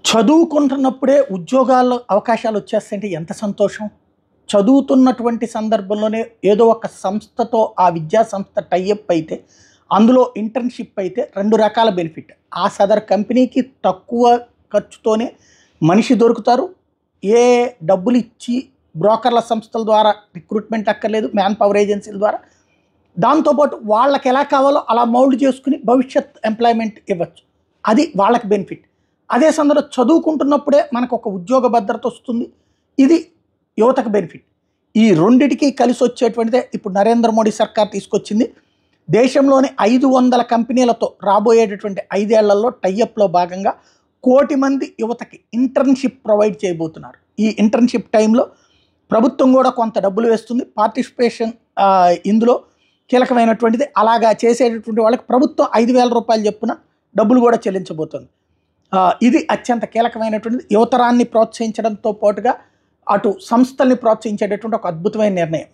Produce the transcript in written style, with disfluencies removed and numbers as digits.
చదువుకుంటున్నప్పుడే ఉద్యోగాల్లో అవకాశాలు వచ్చేస్తాయంటే ఎంత సంతోషం. చదువుతున్నటువంటి సందర్భంలోనే ఏదో ఒక సంస్థతో ఆ విద్యా సంస్థ టైఅప్ అయితే అందులో ఇంటర్న్‌షిప్ అయితే 2 రకాల బెనిఫిట్. ఆ సదర్ కంపెనీకి తక్కువ ఖర్చుతోనే మనిషి దొరుకుతారు. ఏ డబ్బులిచ్చి బ్రోకర్ల సంస్థల ద్వారా రిక్రూట్‌మెంట్ అక్కర్లేదు. మ్యాన్ పవర్ ఏజెన్సీల ద్వారా. దాంతో పాటు వాళ్ళకి ఎలా కావాలో అలా మౌల్డ్ చేసుకొని భవిష్యత్ ఎంప్లాయ్‌మెంట్ ఇవ్వచ్చు. అది వాళ్ళకి బెనిఫిట్. అదే సందర్భంలో చదువుకుంటున్నప్పుడే మనకు ఒక ఉద్యోగ భద్రత వస్తుంది. ఇది యువతకు బెనిఫిట్. ఈ రెండిటికి కలిసి వచ్చేటువంటిదే ఇప్పుడు నరేంద్ర మోడీ సర్కార్ తీసుకొచ్చింది. దేశంలోని 500 కంపెనీలతో రాబోయేటటువంటి 5 ఏళ్లలో టైఅప్‌లో భాగంగా 1,00,00,000 మంది యువతకి ఇంటర్న్‌షిప్ ప్రొవైడ్ చేయబోతున్నారు. ఈ ఇంటర్న్‌షిప్ టైంలో ప్రభుత్వం కూడా కొంత డబ్బులు వేస్తుంది. పార్టిసిపేషన్ ఇందులో కీలకమైనటువంటిది. అలాగా చేసేటటువంటి వాళ్ళకి ప్రభుత్వం రూ. 5,000 చొప్పున డబ్బులు కూడా చెల్లించబోతుంది. ఇది అత్యంత కీలకమైనటువంటిది. యువతరాన్ని ప్రోత్సహించడంతో పాటుగా అటు సంస్థల్ని ప్రోత్సహించేటటువంటి ఒక అద్భుతమైన నిర్ణయం.